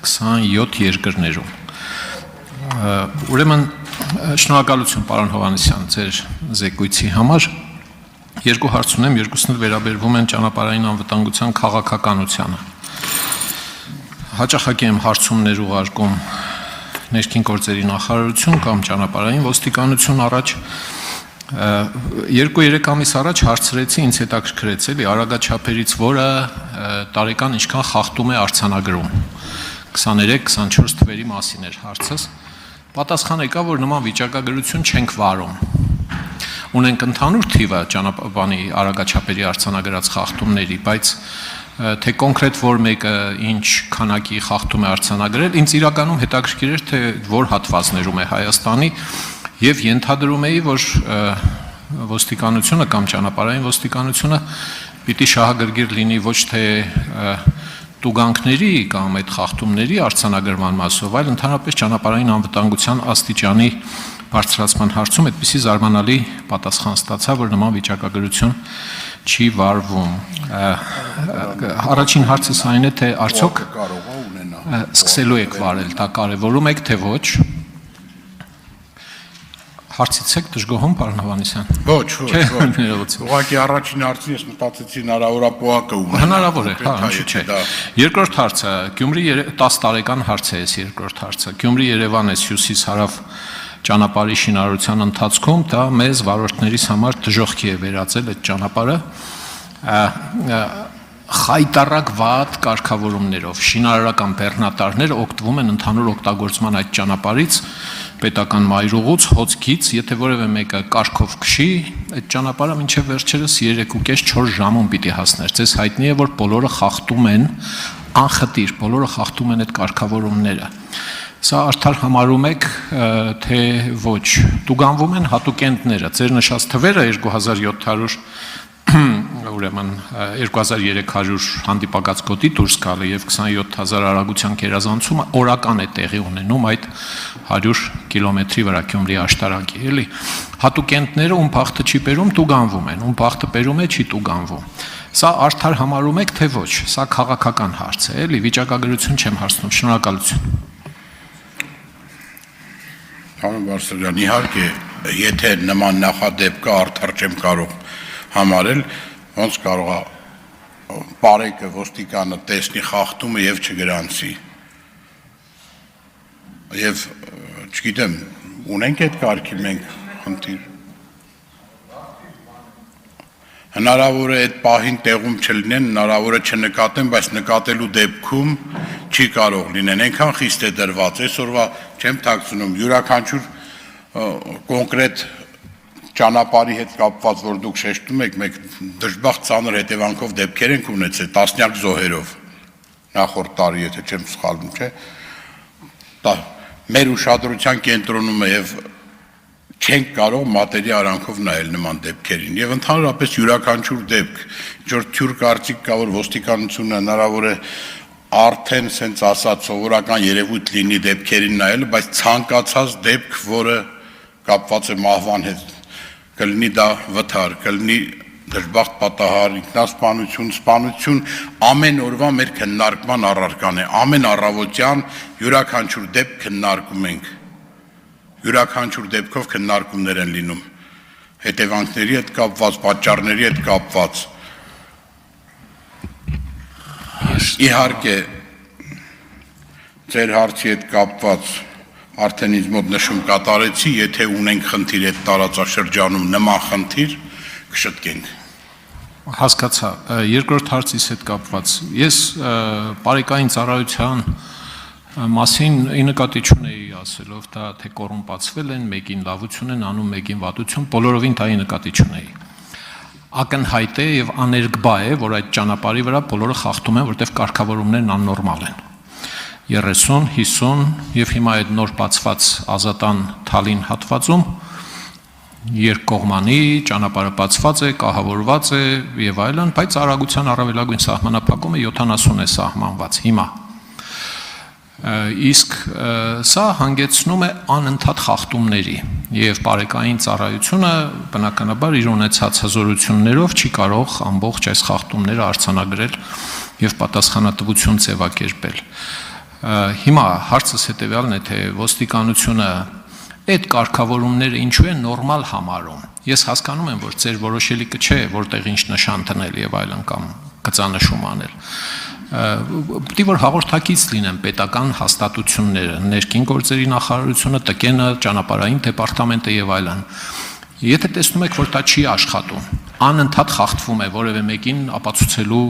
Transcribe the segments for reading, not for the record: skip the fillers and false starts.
27 երկրներում։ Ուրեմն շնորհակալություն պարոն Հովհաննիսյան ձեր զեկույցի համար։ Երկու հարց ունեմ, երկուսն էլ վերաբերվում են ճանապարհային անվտանգության քաղաքականությանը։ Հաճախակի եմ հարցումներ ուղարկում ներքին գործերի նախարարություն կամ ճանապարհային ոստիկանություն առաջ 2-3 ամիս առաջ հարցրեցի, ինձ հետաքրքրեց էլի արագաչափերից որը տարեկան ինչքան խախտում է արձանագրում 23-24 թվերի մասին էր հարցս պատասխան եկա որ նման վիճակագրություն չենք վարում ունենք ընդհանուր թիվը ճանապարհի արագաչափերի արձանագրած խախտումների բայց թե կոնկրետ որ մեկը ինչ քանակի խախտում է արձանագրել ինձ իրականում հետաքրքիր էր թե որ հատվածներում է Հայաստանի եւ ենթադրում էի որ ոստիկանությունը կամ ճանապարհային ոստիկանությունը պիտի շահագրգիռ լինի ոչ թե տուգանքների կամ այդ խախտումների արձանագրման մասով այլ ընդհանրապես ճանապարհային անվտանգության աստիճանի բարձրացման հարցում այդպիսի զարմանալի պատասխան ստացա որ նման վիճակագրություն չի վարվում առաջին հարցս այն է թե արդյոք սկսելու եք վարել դա կարևորում եք թե ոչ Հարցից եք դժգոհում պարոն Հովհաննիսյան Ոչ ուղղակի առաջին հարցին ես մտածեցի հնարավորապոակը ունենա Հնարավոր է հա ինչու՞ չէ Երկրորդ հարցը Գյումրի 10 տարեկան հարց է երկրորդ հարցը Գյումրի-Երևան է հյուսիս-հարավ ճանապարհի շինարարության ընթացքում դա մեզ վարորդներիս համար դժոխքի է վերածել այդ ճանապարհը խայտարակ վատ կարգավորումներով շինարարական բեռնատարներ օգտվում են ընդհանուր օգտագործման այդ ճանապարհից պետական մայրուղուց հոսքից եթե որևէ մեկը կարգով քշի այդ ճանապարհը մինչև վերջերս 3.5-4 ժամում պիտի հասներ ձեզ հայտնի է որ բոլորը խախտում են անխտիր բոլորը խախտում են այդ կարգավորումները Սա արդար համարում եք թե ոչ տուգանվում են հատուկենտները ձեր նշած թվերը 2700 ուրեմն 2300 հանդիպակաց գոտի դուրս գալը եւ 27000 արագության գերազանցումը օրական է տեղի ունենում այդ 100 կիլոմետրի վրա Գյումրի աշտարակի էլի հատուկենտները ում փախտը չի բերում տուգանվում են ում փախտը բերում է չի տուգանվում Սա արդար համարում եք թե ոչ սա քաղաքական հարց է էլի վիճակագրություն չեմ հարցնում շնորհակալություն Պարոն Բարսեղյան իհարկե եթե նման նախադեպ կա արդար չեմ կարող համարել ոնց կարող է բարեկը ոստիկանը տեսնի խախտումը եւ չգրանցի եւ չգիտեմ ունենք այդ կարգի մենք խնդիր հնարավոր է այդ պահին տեղում չլինեն հնարավոր է չնկատեն բայց նկատելու դեպքում չի կարող լինեն այնքան խիստ է դրված այսօրվա չեմ ཐակցնում յուրաքանչյուր կոնկրետ ճանապարհի հետ կապված որ դուք շեշտում եք մեկ դժբախտ ցաներ հետևանքով դեպքեր ենք ունեցել տասնյակ զոհերով նախորդ տարի եթե չեմ սխալվում չէ դա մեր ուշադրության կենտրոնում է եւ չենք կարող մատերի արանքով նայել նման դեպքերին եւ ընդհանրապես յուրաքանչյուր դեպք ինչ որ թյուր կարծիք կա որ ոստիկանությունը հնարավոր է արդեն sense ասած սովորական երևույթ լինի դեպքերին նայել բայց ցանկացած դեպք որը կապված է մահվան հետ կլինի դա վթար, կլինի դժբախտ պատահար, ինքնասպանություն, սպանություն, ամեն օրվա մեր քննարկման առարկան է, ամեն առավոտյան յուրաքանչյուր դեպք քննարկում ենք, յուրաքանչյուր դեպքով քննարկումներ են լինում, հետևանքների հետ կապված, պատճառների հետ կապված, իհարկե ձեր հարցի հետ կապված Արդեն ինձ մոտ նշում կատարեցի, եթե ունենք խնդիր այդ տարածաշրջանում նման խնդիր, կշտկենք։ Հասկացա, երկրորդ հարցից հետ կապված։ Ես բարեկային ծառայության մասին ի նկատի չունեի ասելով, դա թե կոռումպացվել են, մեկին լավություն են անում, մեկին վատություն, բոլորովին դա ի նկատի չունեի։ Ակնհայտ է եւ աներկբա է, որ այդ ճանապարհի վրա բոլորը խախտում են, որտեղ կարգավորումներն աննորմալ են։ 30, 50 եւ հիմա այդ նոր բացված Ազատան Թալին հատվածում երկկողմանի ճանապարհը բացված է, կահավորված է եւ այլն, բայց արագության առավելագույն սահմանափակումը 70 է սահմանված հիմա։ Իսկ սա հանգեցնում է անընդհատ խախտումների եւ բարեկային ծառայությունը բնականաբար իր ունեցած հզորություններով չի կարող ամբողջ այս խախտումները արձանագրել եւ պատասխանատվություն ձևակերպել։ Հիմա հարցս հետևյալն է, թե ոստիկանությունը այդ կարգավորումները ինչու են նորմալ համարում։ Ես հասկանում եմ, որ ձեր որոշելիքը չէ, որտեղ ինչ նշան դնել եւ այլն կամ գծանշում անել։ Պետք է որ հաղորդակից լինեն պետական հաստատությունները, ներքին գործերի նախարարությունը, ՏԿՆ-ը, ճանապարհային դեպարտամենտը եւ այլն։ Եթե տեսնում եք, որ դա չի աշխատում, անընդհատ խախտվում է որևէ մեկին ապացուցելու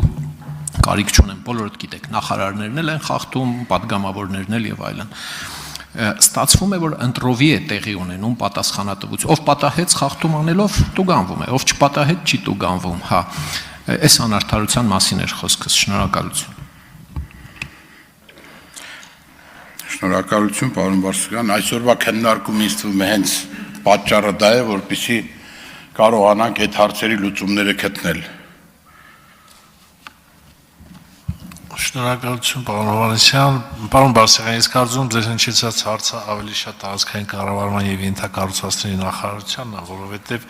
կարիք չունեն, բոլորդ գիտեք, նախարարներն էլ են խախտում, պատգամավորներն էլ եւ այլն։ Ստացվում է, որ ընտրովի է տեղի ունենում պատասխանատվություն։ Ով պատահեց խախտում անելով, տուգանվում է, ով չպատահեց, չի տուգանվում, հա։ Այս անարդարության մասին էր խոսքս, շնորհակալություն։ Շնորհակալություն, պարոն Բարսեղյան, այսօրվա քննարկումը ինձ թվում է հենց պատճառը դա է, որպեսզի կարողանանք այդ հարցերի լուծումները գտնել։ Շնորհակալություն, պարոն Հովհաննիսյան, պարոն Բարսեղյան, ես կարծում եմ ձեր հնչեցած հարցը ավելի շատ ազգային կառավարման եւ ենթակառուցվածքների նախարարությանն է, որովհետեւ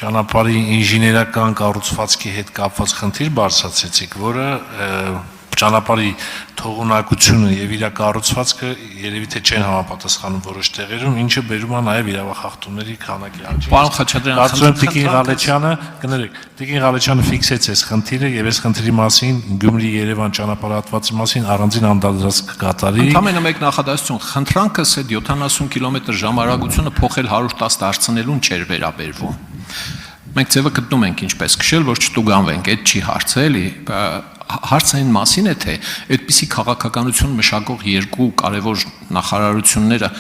ճանապարհի ինժեներական կառուցվածքի հետ կապված խնդիր բարձրացեցիք, որը ճանապարհի թողունակությունը եւ իր կառուցվածքը երևի թե չեն համապատասխանում որոշ տեղերում, ինչը բերում է նաեւ իրավախախտումների քանակի աճին։ Պարոն Խաչատրյան, կարծում եմ Տիկին Ղալեչյանը, կներեք, Տիկին Ղալեչյանը ֆիքսեց այս խնդիրը եւ այս խնդրի մասին Գյումրի-Երևան ճանապարհատվածի մասին առանձին անդրադարձ կկատարի։ Ընդամենը մեկ նախադասություն, խնդրանքս այդ 70 կմ/ժ արագությունը փոխել 110 դարձնելուն չէր վերաբերվում։ Մենք ձևը գտնում ենք ինչպես քշել, որ չտուգանվենք, այդ չի հարցը, էլի։ Հարցը այն մասին է, թե այդպիսի քաղաքականություն մշակող երկու կարևոր նախարարությունները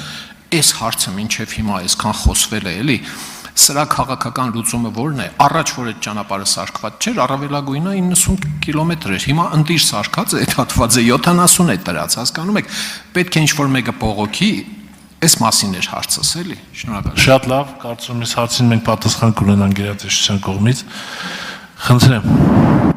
այս հարցը մինչև հիմա այսքան խոսվել է, էլի, սրա քաղաքական լուծումը որն է, առաջ որ այդ ճանապարհը սարքված չէր, առավելագույնը 90 կիլոմետր էր, հիմա ընդիր սարքած է, այդ հատվածը 70 է տրած, հասկանում եք, պետք է ինչ-որ մեկը բողոքի, այս մասին էր հարցս, էլի, շնորհակալություն։ Շատ լավ, կարծում եմ այս հարցին մենք պատասխան կունենանք գերատեսչության կողմից։ Խնդրեմ։